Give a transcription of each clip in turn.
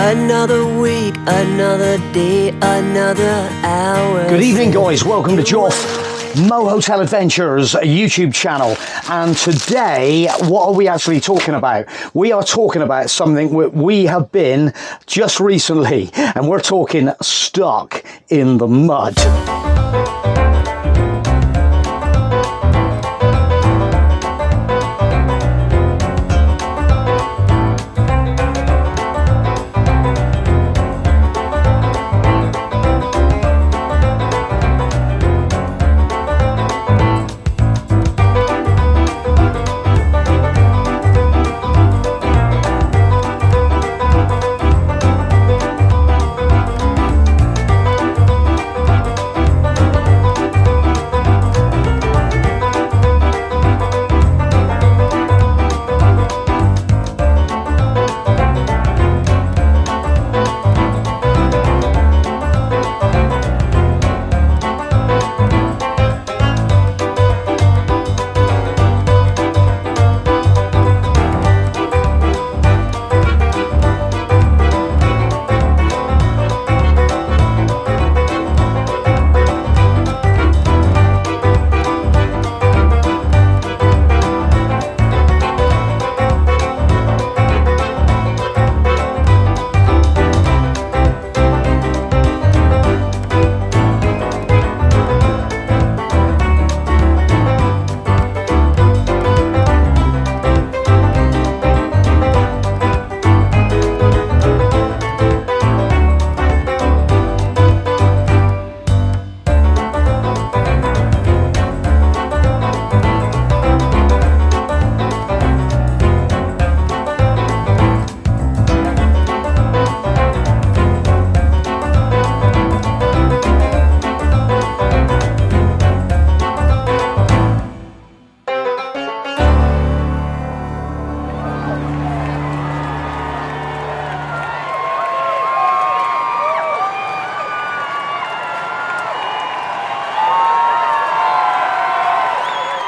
Another week, another day, another hour. Good evening, guys. Welcome to Joff Motorhome Adventures YouTube channel. And today, what are we actually talking about? We are talking about something we have been just recently, and we're talking stuck in the mud.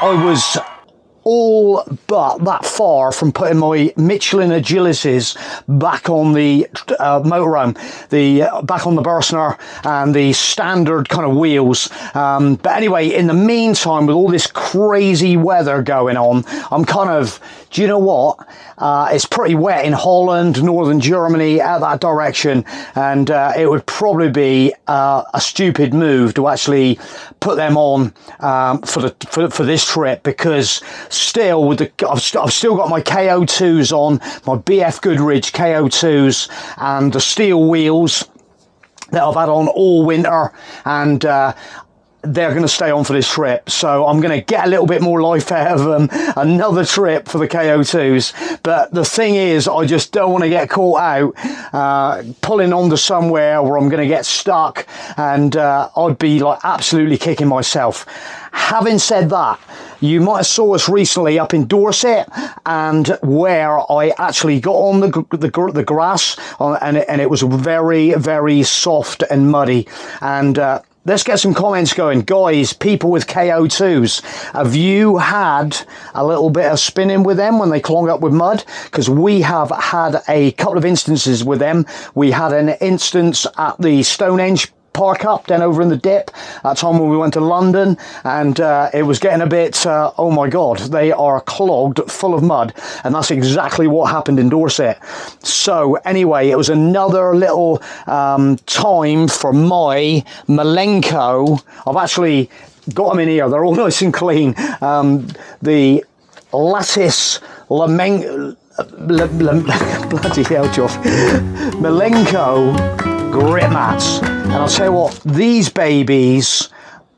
I was all but that far from putting my Michelin Agilities back on the motorhome, back on the Burstner and the standard kind of wheels. But anyway, in the meantime, with all this crazy weather going on, I'm kind of, do you know what? It's pretty wet in Holland, northern Germany, out that direction, and it would probably be a stupid move to actually put them on for this trip, because still with I've still got my KO2s on, my BF Goodrich KO2s, and the steel wheels that I've had on all winter, and they're going to stay on for this trip, so I'm going to get a little bit more life out of them. Another trip for the KO2s, but the thing is, I just don't want to get caught out pulling onto somewhere where I'm going to get stuck, and I'd be like absolutely kicking myself. Having said that, you might have saw us recently up in Dorset, and where I actually got on the grass, and it was very, very soft and muddy. And let's get some comments going. Guys, people with KO2s, have you had a little bit of spinning with them when they clog up with mud? Because we have had a couple of instances with them. We had an instance at the Stonehenge Park up down over in the dip that time when we went to London, and it was getting a bit oh my god, they are clogged full of mud, and that's exactly what happened in Dorset. So anyway, it was another little time for my Malenko. I've actually got them in here, they're all nice and clean. The Lattice bloody hell, Joff. Malenko grip mats, and I'll tell you what, these babies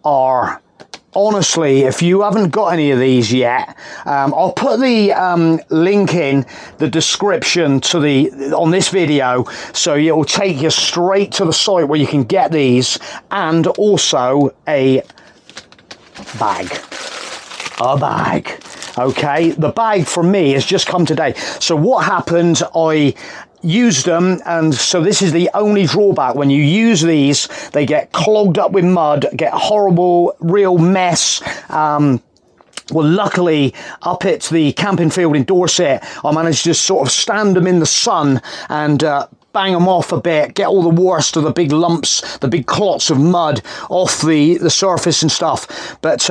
are, honestly, if you haven't got any of these yet, I'll put the link in the description to on this video, so it will take you straight to the site where you can get these, and also a bag. Okay, the bag for me has just come today. So what happened, I used them, and so this is the only drawback. When you use these, they get clogged up with mud, get horrible, real mess. Well, luckily, up at the camping field in Dorset, I managed to sort of stand them in the sun and bang them off a bit, get all the worst of the big lumps, the big clots of mud off the surface and stuff. But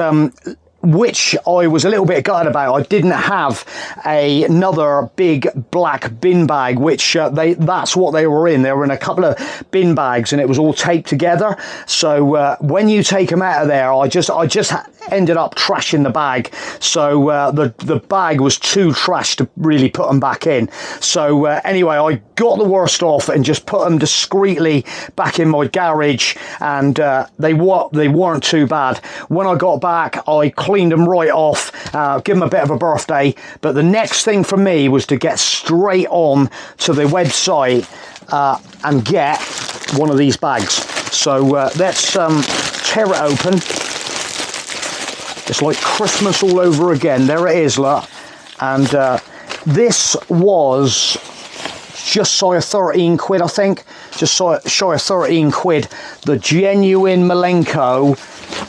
which I was a little bit gutted about. I didn't have another big black bin bag, which that's what they were in. They were in a couple of bin bags, and it was all taped together. So when you take them out of there, I just ended up trashing the bag. So the bag was too trash to really put them back in. So anyway, I got the worst off and just put them discreetly back in my garage, and they weren't too bad. When I got back, I cleaned them right off, give them a bit of a birthday. But the next thing for me was to get straight on to the website and get one of these bags. So let's tear it open. It's like Christmas all over again. There it is, look. And this was just shy of 13 quid, I think. Just shy of 13 quid. The genuine Malenko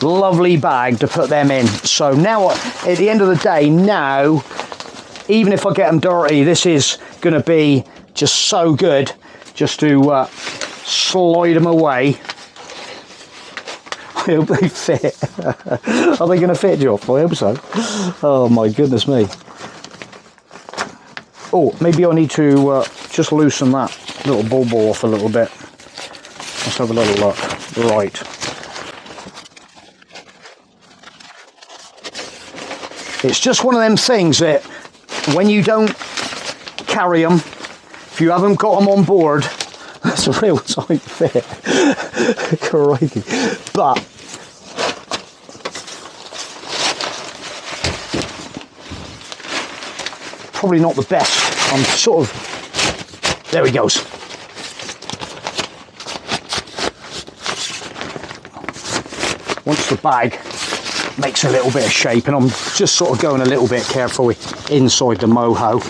lovely bag to put them in. So now, at the end of the day, now, even if I get them dirty, this is going to be just so good just to slide them away. I hope they fit. Are they going to fit, Joff? I hope so. Oh my goodness me. Oh, maybe I need to just loosen that little ball off a little bit. Let's have a little look. Right. It's just one of them things that when you don't carry them, if you haven't got them on board, that's a real tight fit. Crikey. But probably not the best. I'm sort of, there he goes. Once the bag makes a little bit of shape, and I'm just sort of going a little bit carefully inside the moho.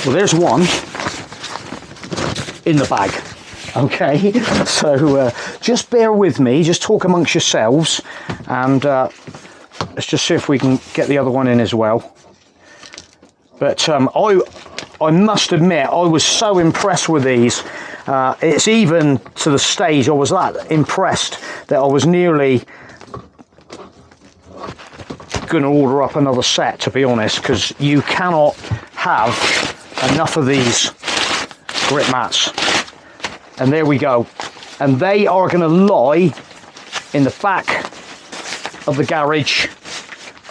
Well, there's one in the bag. Okay, so just bear with me, just talk amongst yourselves, and let's just see if we can get the other one in as well. But I must admit, I was so impressed with these. It's even to the stage I was that impressed that I was nearly going to order up another set, to be honest, because you cannot have enough of these grip mats. And there we go. And they are going to lie in the back of the garage.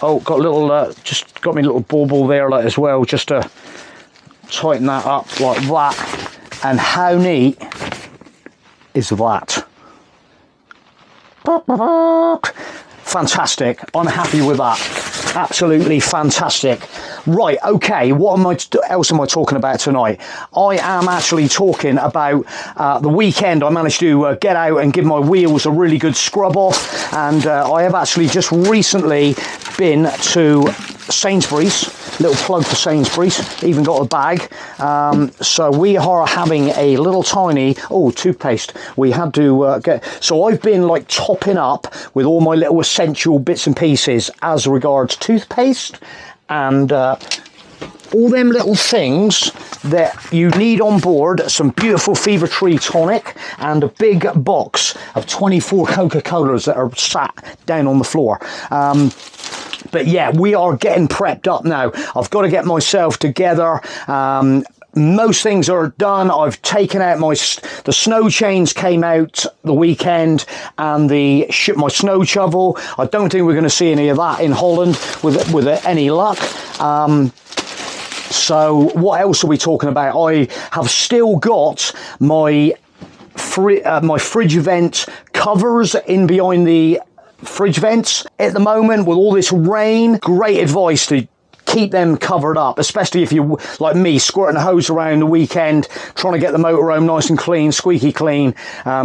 Oh, got a little, just got me a little bauble there like, as well, just to tighten that up like that. And how neat is that? Fantastic. I'm happy with that. Absolutely fantastic. Right, okay, what else am I talking about tonight? I am actually talking about the weekend. I managed to get out and give my wheels a really good scrub off, and I have actually just recently been to Sainsbury's. Little plug for Sainsbury's, even got a bag. So we are having a little tiny, toothpaste. We had to get, so I've been like topping up with all my little essential bits and pieces as regards toothpaste and all them little things that you need on board. Some beautiful Fever Tree tonic and a big box of 24 Coca-Colas that are sat down on the floor. But yeah, we are getting prepped up now. I've got to get myself together. Most things are done. I've taken out the snow chains came out the weekend, and my snow shovel. I don't think we're going to see any of that in Holland with any luck. So what else are we talking about? I have still got my fridge vent covers in behind the fridge vents at the moment with all this rain. Great advice to keep them covered up, especially if you, like me, squirting a hose around the weekend, trying to get the motorhome nice and clean, squeaky clean,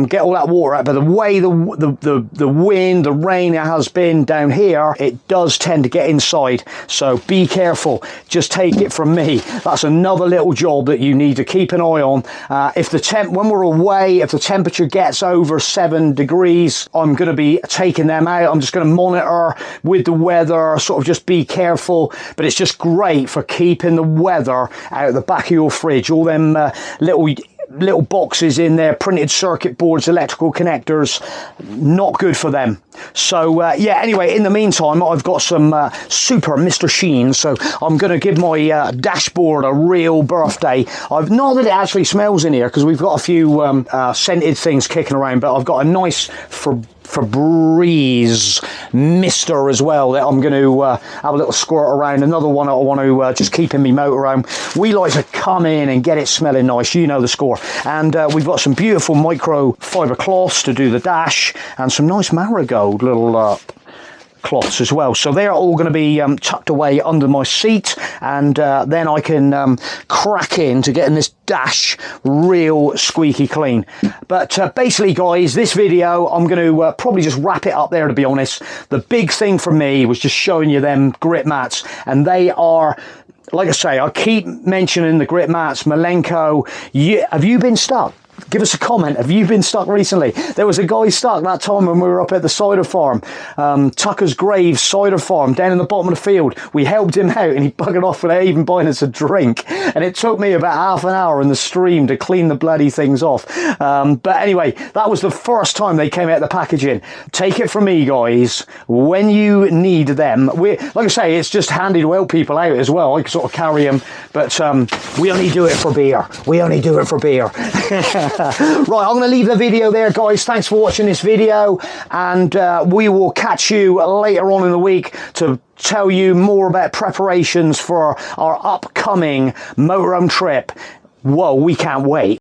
get all that water out. But the way the wind, the rain it has been down here, it does tend to get inside. So be careful. Just take it from me. That's another little job that you need to keep an eye on. When we're away, if the temperature gets over 7 degrees, I'm going to be taking them out. I'm just going to monitor with the weather, sort of just be careful. But it's just great for keeping the weather out of the back of your fridge. All them little boxes in there, printed circuit boards, electrical connectors, not good for them. So yeah, anyway, in the meantime, I've got some super Mr. Sheen, so I'm going to give my dashboard a real birthday. Not that it actually smells in here, because we've got a few scented things kicking around, but I've got a nice Febreze mister as well that I'm going to have a little squirt around. Another one I want to just keep in my motorhome. We like to come in and get it smelling nice, you know the score. And we've got some beautiful microfiber cloths to do the dash, and some nice marigold little cloths as well. So they're all going to be tucked away under my seat, and then I can crack into getting this dash real squeaky clean. But basically, guys, this video, I'm going to probably just wrap it up there, to be honest. The big thing for me was just showing you them grip mats, and they are, like I say, I keep mentioning the grip mats. Malenko, have you been stuck? Give us a comment. Have you been stuck recently? There was a guy stuck that time when we were up at the cider farm, Tucker's Grave cider farm, down in the bottom of the field. We helped him out and he buggered off without even buying us a drink. And it took me about half an hour in the stream to clean the bloody things off. But anyway, that was the first time they came out of the packaging. Take it from me, guys. When you need them, like I say, it's just handy to help people out as well. I can sort of carry them, but we only do it for beer. We only do it for beer. Right, I'm going to leave the video there, guys. Thanks for watching this video, and we will catch you later on in the week to tell you more about preparations for our upcoming motorhome trip. Whoa, we can't wait.